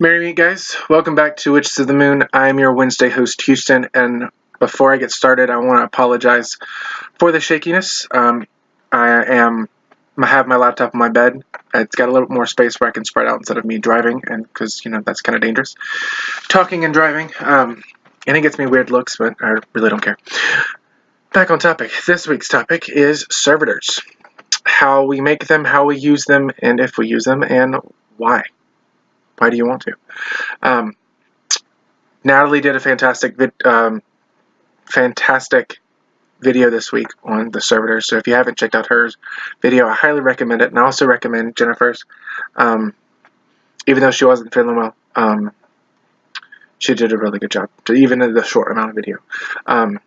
Merry meet, guys. Welcome back to Witches of the Moon. I'm your Wednesday host, Houston, and before I get started, I want to apologize for the shakiness. I have my laptop on my bed. It's got a little bit more space where I can spread out instead of me driving, and because that's kind of dangerous, talking and driving. And it gets me weird looks, but I really don't care. Back on topic. This week's topic is servitors. How we make them, how we use them, and if we use them, and why. Why do you want to? Natalie did a fantastic video this week on the Servitors. So if you haven't checked out her video, I highly recommend it. And I also recommend Jennifer's. Even though she wasn't feeling well, she did a really good job, even in the short amount of video. And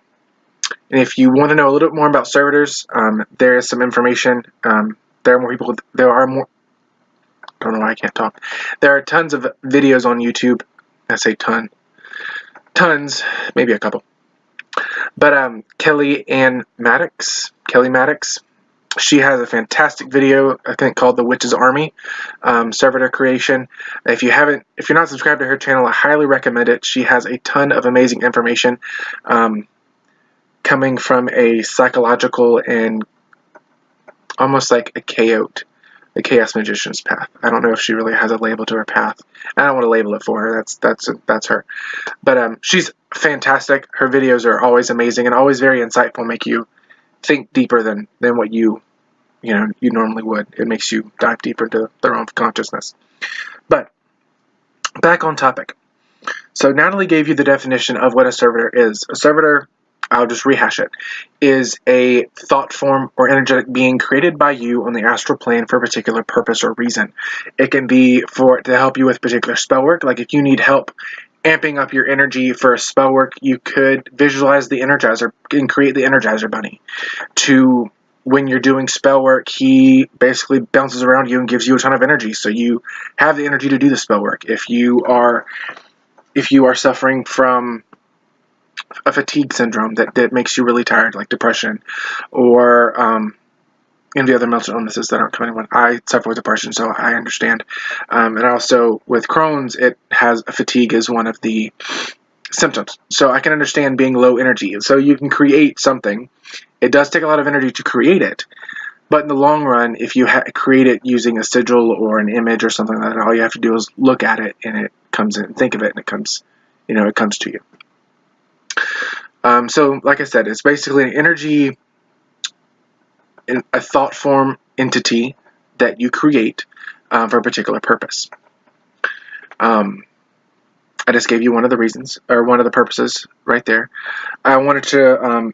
if you want to know a little bit more about Servitors, there is some information. There are more. I don't know why I can't talk. There are tons of videos on YouTube. I say tons, maybe a couple. But Kelly Maddox, she has a fantastic video, I think, called The Witch's Army, Servitor Creation. If you're not subscribed to her channel, I highly recommend it. She has a ton of amazing information coming from a psychological and almost like a chaos magician's path. I don't know if she really has a label to her path. I don't want to label it for her. That's her. But she's fantastic. Her videos are always amazing and always very insightful. Make you think deeper than what you normally would. It makes you dive deeper into their own consciousness. But back on topic. So Natalie gave you the definition of what a servitor is. A servitor, I'll just rehash it, is a thought form or energetic being created by you on the astral plane for a particular purpose or reason. It can be to help you with particular spell work. Like if you need help amping up your energy for a spell work, you could visualize the Energizer and create the Energizer Bunny. When you're doing spell work, he basically bounces around you and gives you a ton of energy, so you have the energy to do the spell work. If you are suffering from a fatigue syndrome that makes you really tired, like depression, or any other mental illnesses that aren't coming in. I suffer with depression, so I understand. And also with Crohn's, it has fatigue as one of the symptoms. So I can understand being low energy. So you can create something. It does take a lot of energy to create it, but in the long run, if you create it using a sigil or an image or something like that, all you have to do is look at it, and it comes in. Think of it, and it comes to you. So, like I said, it's basically an energy, a thought form entity that you create for a particular purpose. I just gave you one of the reasons, or one of the purposes right there. I wanted to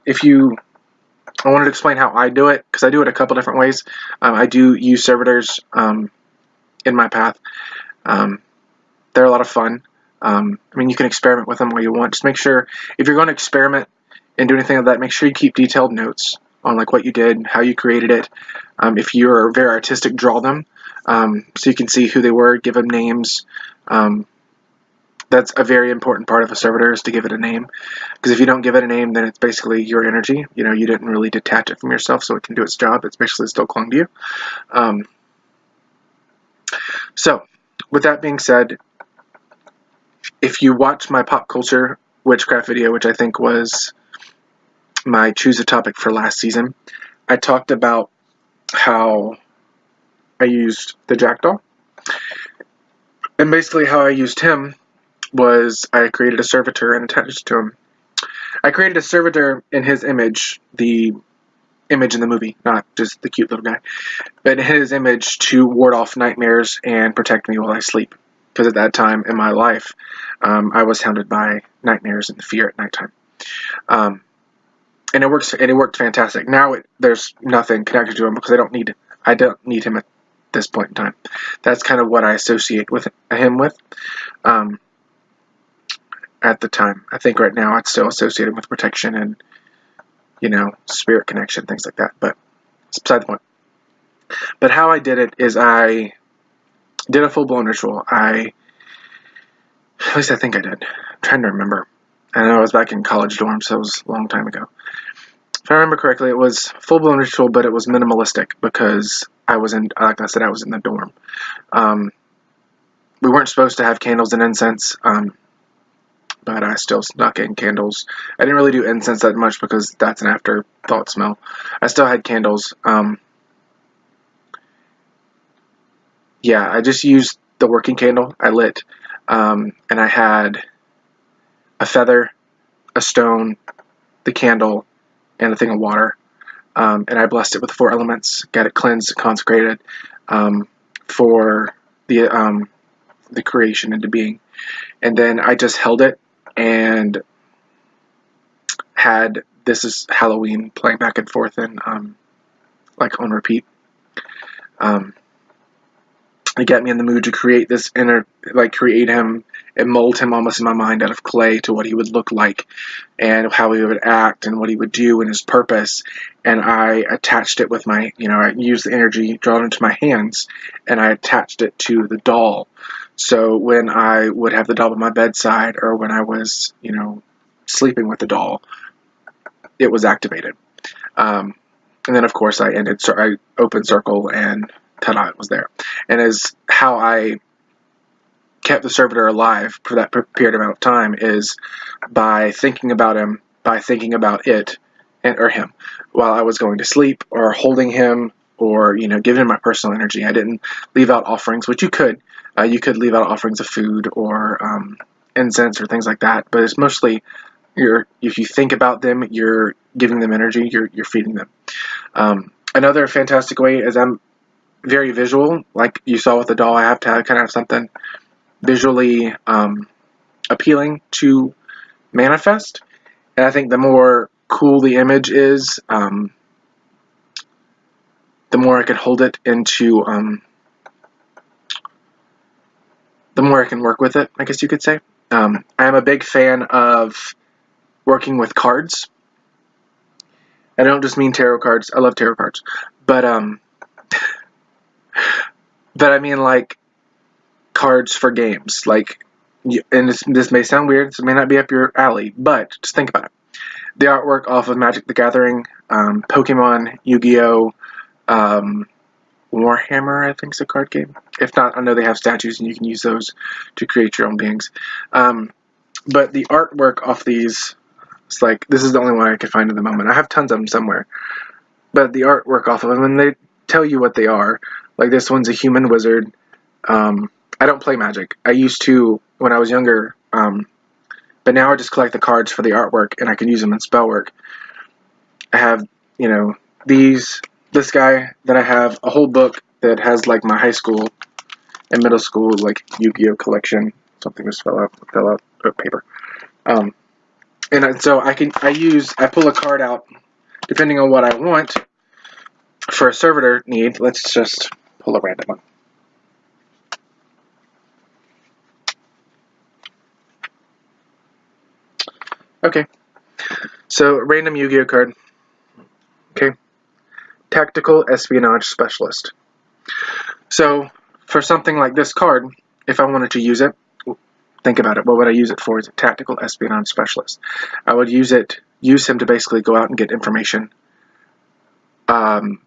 explain how I do it, because I do it a couple different ways. I do use servitors in my path. They're a lot of fun. You can experiment with them while you want. Just make sure, if you're going to experiment and do anything like that, make sure you keep detailed notes on like what you did, how you created it. If you're very artistic, draw them so you can see who they were, give them names. That's a very important part of a servitor, is to give it a name. Because if you don't give it a name, then it's basically your energy. You didn't really detach it from yourself, so it can do its job. It's basically still clung to you. So, with that being said, if you watch my pop culture witchcraft video, which I think was my choose a topic for last season, I talked about how I used the jackdaw. And basically how I used him was I created a servitor and attached to him. I created a servitor in his image, the image in the movie, not just the cute little guy, but in his image to ward off nightmares and protect me while I sleep. Because at that time in my life, I was hounded by nightmares and fear at nighttime. And it worked fantastic. Now there's nothing connected to him because I don't need him at this point in time. That's kind of what I associate with him with. At the time, I think right now it's still associated with protection and spirit connection, things like that. But it's beside the point. But how I did it is I did a full-blown ritual. At least I think I did. I'm trying to remember. I know I was back in college dorm, so it was a long time ago. If I remember correctly, it was full-blown ritual, but it was minimalistic because I was in the dorm. we weren't supposed to have candles and incense, but I still snuck in candles. I didn't really do incense that much because that's an afterthought smell. I still had candles. Yeah, I just used the working candle I lit, and I had a feather, a stone, the candle, and a thing of water. And I blessed it with the 4 elements, got it cleansed, consecrated for the creation into being. And then I just held it and had This Is Halloween playing back and forth and like on repeat. It got me in the mood to create this create him and mold him almost in my mind out of clay to what he would look like and how he would act and what he would do and his purpose. And I attached it with my, I used the energy drawn into my hands and I attached it to the doll. So when I would have the doll by my bedside or when I was, sleeping with the doll, it was activated. And then of course I opened circle and ta-da, it was there. And as how I kept the servitor alive for that period amount of time is by thinking about him, by thinking about it or him while I was going to sleep or holding him or, giving him my personal energy. I didn't leave out offerings, which you could. You could leave out offerings of food or incense or things like that, but it's mostly if you think about them, you're giving them energy, you're feeding them. Another fantastic way is I'm very visual, like you saw with the doll. I have to kind of have something visually appealing to manifest, and I think the more cool the image is, the more I can hold it into, the more I can work with it, I guess you could say. I am a big fan of working with cards. I don't just mean tarot cards. I love tarot cards, but I mean like cards for games. Like, and this may sound weird. This may not be up your alley, but just think about it. The artwork off of Magic the Gathering, Pokemon, Yu-Gi-Oh, Warhammer, I think is a card game. If not, I know they have statues and you can use those to create your own beings. But the artwork off these, it's like, this is the only one I could find at the moment. I have tons of them somewhere. But the artwork off of them, and they tell you what they are. Like this one's a human wizard. I don't play Magic. I used to when I was younger, but now I just collect the cards for the artwork and I can use them in spell work. I have, this guy that I have a whole book that has like my high school and middle school like Yu-Gi-Oh collection. Something just fell out paper. And so I pull a card out depending on what I want for a servitor need. Let's just pull a random one. Okay, so random Yu-Gi-Oh card. Okay, Tactical Espionage Specialist. So for something like this card, if I wanted to use it, think about it. What would I use it for? Is a Tactical Espionage Specialist. I would use him to basically go out and get information from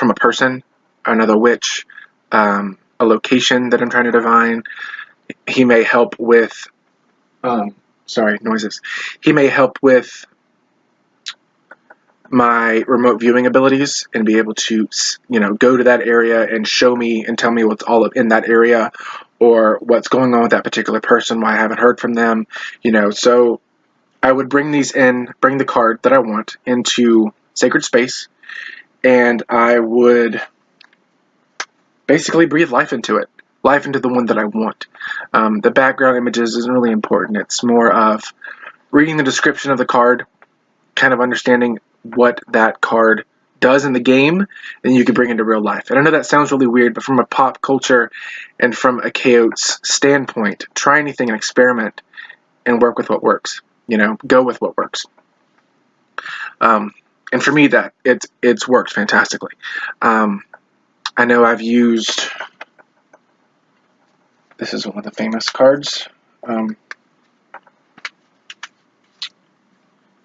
a person, another witch, a location that I'm trying to divine. He may help with noises. He may help with my remote viewing abilities and be able to, go to that area and show me and tell me what's all up in that area or what's going on with that particular person, why I haven't heard from them, So I would bring the card that I want into sacred space, and I would basically breathe life into it. Life into the one that I want. The background images isn't really important. It's more of reading the description of the card, kind of understanding what that card does in the game, and you can bring into real life. And I know that sounds really weird, but from a pop culture and from a chaos standpoint, try anything and experiment and work with what works. Go with what works. And for me, that it's worked fantastically. I know I've used. This is one of the famous cards.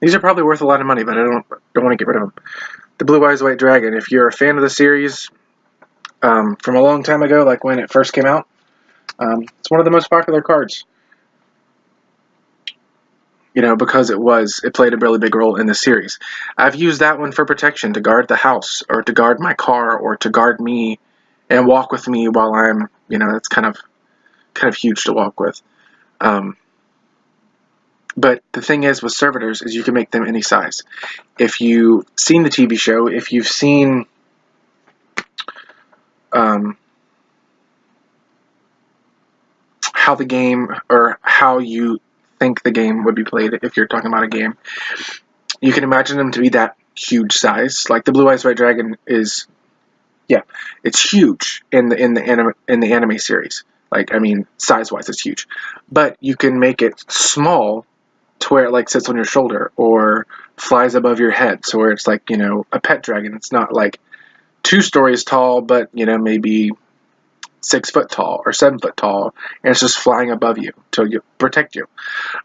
These are probably worth a lot of money, but I don't want to get rid of them. The Blue Eyes White Dragon. If you're a fan of the series from a long time ago, like when it first came out, It's one of the most popular cards, because it played a really big role in the series. I've used that one for protection, to guard the house, or to guard my car, or to guard me and walk with me while I'm, that's kind of huge to walk with. But the thing is with Servitors is you can make them any size. If you've seen the TV show, if you've seen how the game, or how you think the game would be played, if you're talking about a game, you can imagine them to be that huge size. Like the Blue Eyes White Dragon is, it's huge in the anime series. Like, I mean, size-wise, it's huge. But you can make it small to where it sits on your shoulder or flies above your head, so where it's like, a pet dragon. It's not like 2 stories tall, but maybe 6 foot tall or 7 foot tall, and it's just flying above you to protect you.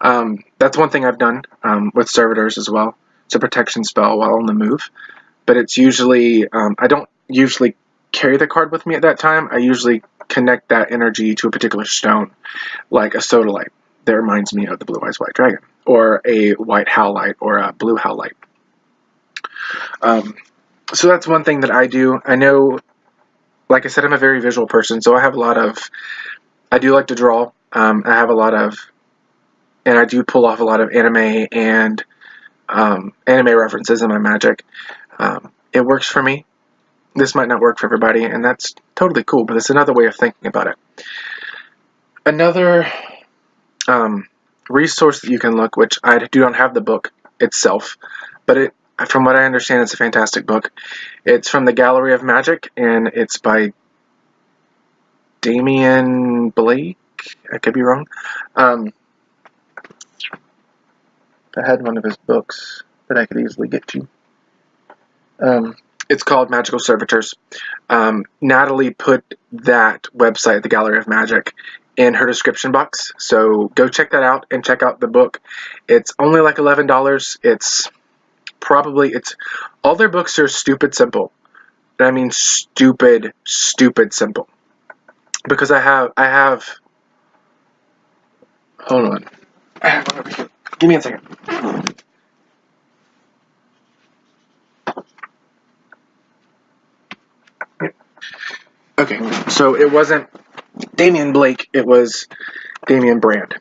That's one thing I've done with Servitors as well. It's a protection spell while on the move, but it's usually, I don't usually carry the card with me at that time. I usually connect that energy to a particular stone, like a sodalite that reminds me of the Blue Eyes White Dragon, or a white howlite, or a blue howlite. So that's one thing that I do. I know, like I said, I'm a very visual person, so I do like to draw. I have and I do pull off a lot of anime and anime references in my magic. It works for me. This might not work for everybody, and that's totally cool, but it's another way of thinking about it. Another resource that you can look, which I do not have the book itself, but from what I understand, it's a fantastic book. It's from the Gallery of Magic, and it's by Damian Blake. I could be wrong. I had one of his books that I could easily get to. It's called Magical Servitors. Natalie put that website, the Gallery of Magic, in her description box, so go check that out and check out the book. It's only like $11. It's all their books are stupid simple. And I mean stupid simple. Because I have hold on. I have one over here. Give me a second. Okay, so it wasn't Damian Blake, it was Damian Brand.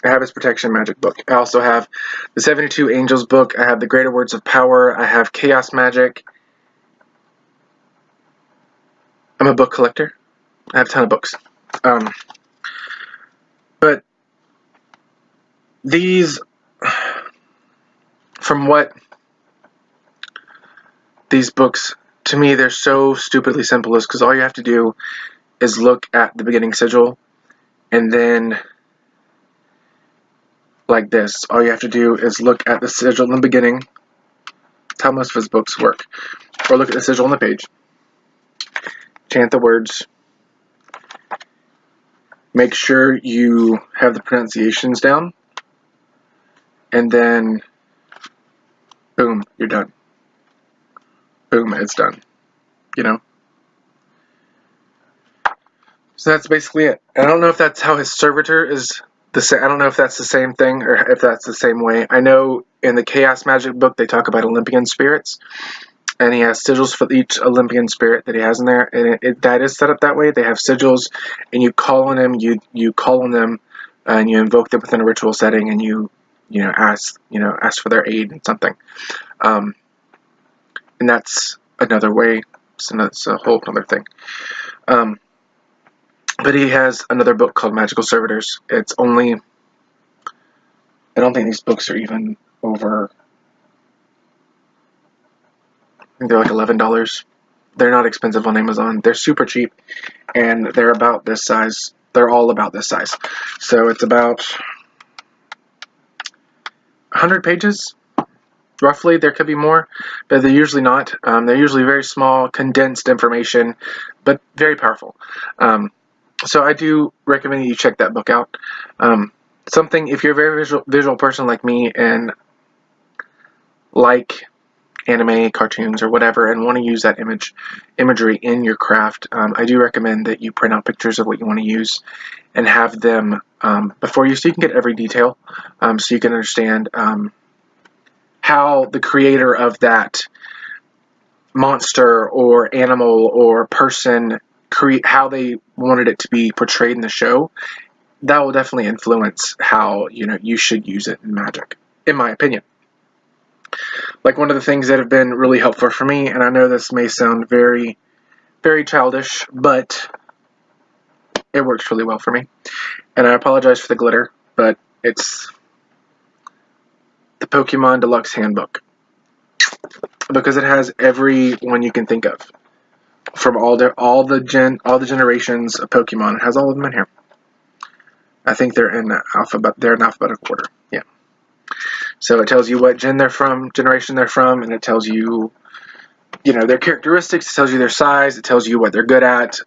I have his Protection Magic book. I also have the 72 Angels book. I have the Greater Words of Power. I have Chaos Magic. I'm a book collector. I have a ton of books. But these, from what these books, to me, they're so stupidly simple, is because all you have to do is look at the beginning sigil, and then like this. All you have to do is look at the sigil in the beginning. That's how most of his books work. Or look at the sigil on the page. Chant the words. Make sure you have the pronunciations down. And then, boom, you're done. Boom, it's done. So that's basically it. I don't know if that's how his servitor is the same. I don't know if that's the same thing or if that's the same way. I know in the Chaos Magic book they talk about Olympian spirits, and he has sigils for each Olympian spirit that he has in there, and that is set up that way. They have sigils, and you call on them. You call on them, and you invoke them within a ritual setting, and you ask for their aid in something, and that's another way. It's a whole other thing. But he has another book called Magical Servitors. It's only, I don't think these books are even over, I think they're like $11. They're not expensive on Amazon. They're super cheap, and they're about this size. They're all about this size. So it's about 100 pages, roughly. There could be more, but they're usually not. They're usually very small, condensed information, but very powerful. So I do recommend you check that book out. Something, if you're a very visual person like me and like anime, cartoons, or whatever, and want to use that imagery in your craft, I do recommend that you print out pictures of what you want to use and have them before you, so you can get every detail, so you can understand how the creator of that monster or animal or person how they wanted it to be portrayed in the show. That will definitely influence how you should use it in Magic, in my opinion. Like, one of the things that have been really helpful for me, and I know this may sound very, very childish, but it works really well for me. And I apologize for the glitter, but it's the Pokemon Deluxe Handbook, because it has every one you can think of from all the generations of Pokemon. It has all of them in here. I think they're in alphabetical order. Yeah. So it tells you what generation they're from, and it tells you, their characteristics. It tells you their size. It tells you what they're good at.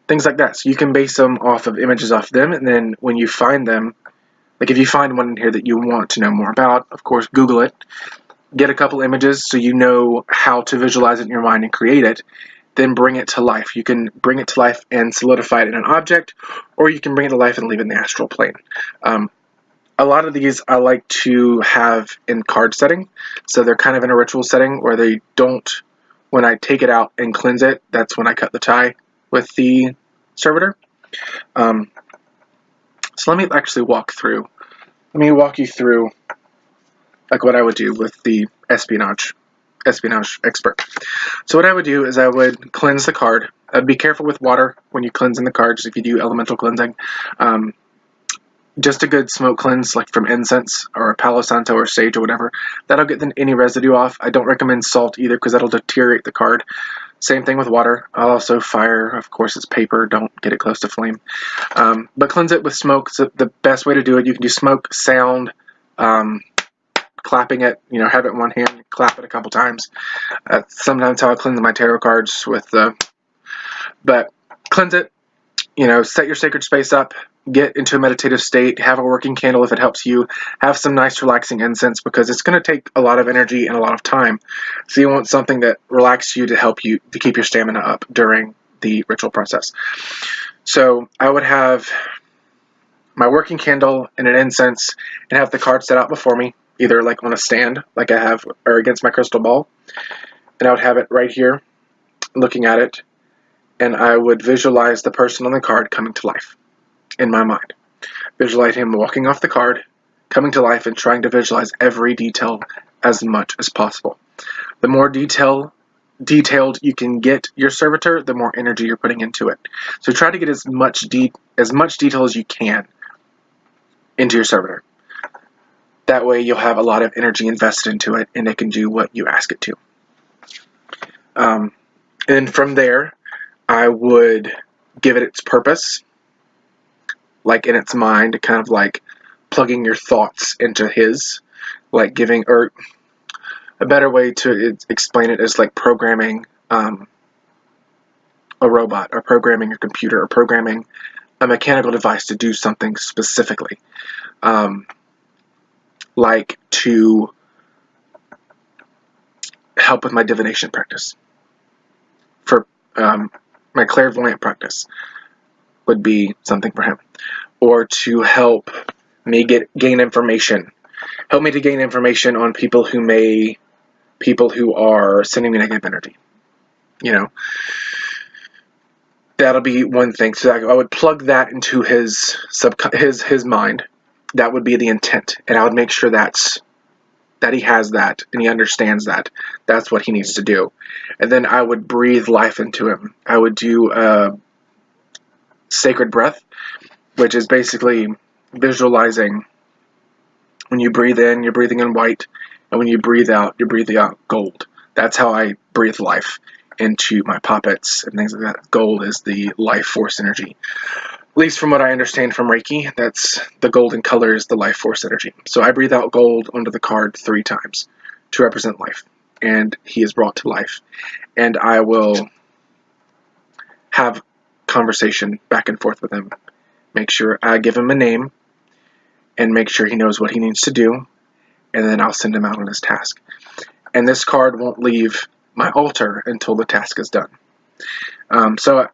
Things like that. So you can base them off of images off them, and then when you find them, like if you find one in here that you want to know more about, of course, Google it. Get a couple images so you know how to visualize it in your mind and create it. Then bring it to life. You can bring it to life and solidify it in an object, or you can bring it to life and leave it in the astral plane. A lot of these I like to have in card setting, so they're kind of in a ritual setting where they don't, when I take it out and cleanse it, that's when I cut the tie with the servitor. So let me actually walk you through like what I would do with the espionage expert. So what I would do is I would cleanse the card. I'd be careful with water when you cleanse in the cards if you do elemental cleansing. Just a good smoke cleanse, like from incense or Palo Santo or sage or whatever. That'll get any residue off. I don't recommend salt either, because that'll deteriorate the card. Same thing with water. I'll also fire, of course, it's paper. Don't get it close to flame. But cleanse it with smoke. It's the best way to do it. You can do smoke, sound, clapping it, have it in one hand, clap it a couple times. Sometimes how I cleanse my tarot cards but cleanse it, set your sacred space up, get into a meditative state, have a working candle if it helps you, have some nice relaxing incense, because it's going to take a lot of energy and a lot of time. So you want something that relaxes you to help you to keep your stamina up during the ritual process. So I would have my working candle and an incense and have the card set out before me, either like on a stand like I have, or against my crystal ball. And I would have it right here looking at it, and I would visualize the person on the card coming to life in my mind. Visualize him walking off the card, coming to life, and trying to visualize every detail as much as possible. The more detailed you can get your servitor, the more energy you're putting into it. So try to get as much detail as you can into your servitor. That way you'll have a lot of energy invested into it, and it can do what you ask it to. And from there, I would give it its purpose, like in its mind, kind of like plugging your thoughts into his, like giving, or a better way to explain it is like programming a robot, or programming your computer, or programming a mechanical device to do something specifically. Like to help with my divination practice. For my clairvoyant practice would be something for him. Or to help me gain information. Help me to gain information on people who are sending me negative energy. That'll be one thing. So I would plug that into his mind. That would be the intent, and I would make sure that he has that and he understands that that's what he needs to do. And then I would breathe life into him. I would do a sacred breath, which is basically visualizing when you breathe in, you're breathing in white, and when you breathe out, you're breathing out gold. That's how I breathe life into my puppets and things like that. Gold is the life force energy. At least from what I understand from Reiki, that's the golden color is the life force energy. So I breathe out gold onto the card 3 times to represent life, and he is brought to life. And I will have conversation back and forth with him. Make sure I give him a name and make sure he knows what he needs to do, and then I'll send him out on his task. and this card won't leave my altar until the task is done. So,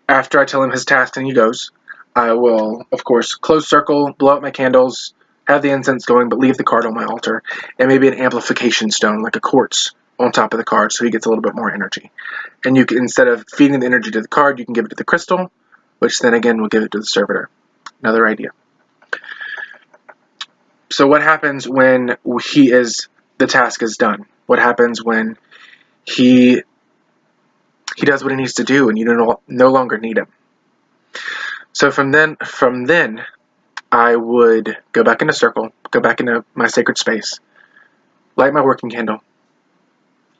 after I tell him his task and he goes, I will, of course, close circle, blow out my candles, have the incense going, but leave the card on my altar, and maybe an amplification stone, like a quartz, on top of the card, so he gets a little bit more energy. And you can, instead of feeding the energy to the card, you can give it to the crystal, which then again will give it to the servitor. Another idea. So what happens when the task is done? What happens when he does what he needs to do and you no longer need him? So from then, I would go back into circle, go back into my sacred space, light my working candle.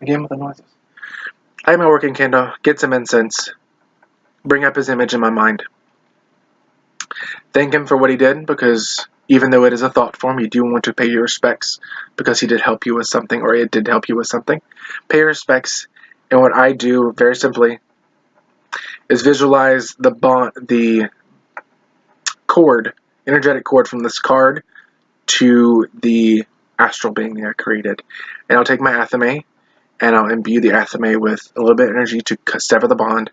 Again with the noises. Light my working candle, get some incense, bring up his image in my mind. Thank him for what he did, because even though it is a thought form, you do want to pay your respects because he did help you with something, or it did help you with something. Pay your respects, and what I do, very simply, is visualize the cord, energetic cord from this card to the astral being that I created. And I'll take my athame, and I'll imbue the athame with a little bit of energy to sever the bond,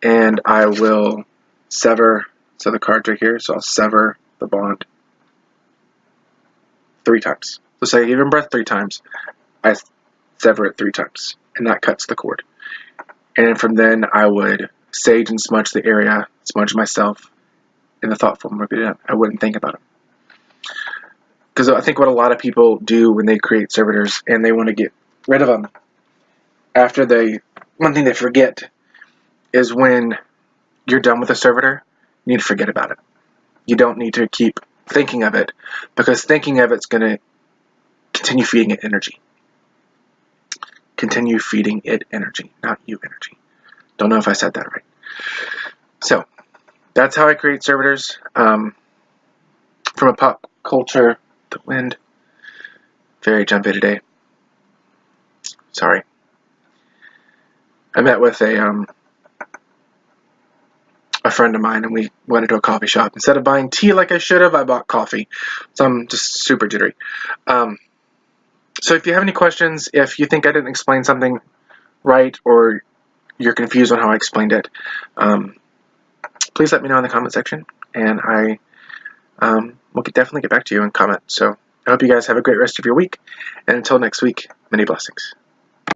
and I will sever, so the card's right here, so I'll sever the bond 3 times. So say I give him breath 3 times, I sever it 3 times, and that cuts the cord. And from then I would sage and smudge the area, smudge myself in the thought form. I wouldn't think about it. Because I think what a lot of people do when they create servitors and they want to get rid of them, one thing they forget is when you're done with a servitor, you need to forget about it. You don't need to keep thinking of it, because thinking of it's going to continue feeding it energy. Continue feeding it energy, not you energy. Don't know if I said that right. So, that's how I create servitors. From a pop culture, the wind. Very jumpy today. Sorry. I met with a friend of mine, and we went into a coffee shop. Instead of buying tea like I should have, I bought coffee. So I'm just super jittery. So if you have any questions, if you think I didn't explain something right, or you're confused on how I explained it, please let me know in the comment section, and I will definitely get back to you and comment. So I hope you guys have a great rest of your week, and until next week, many blessings.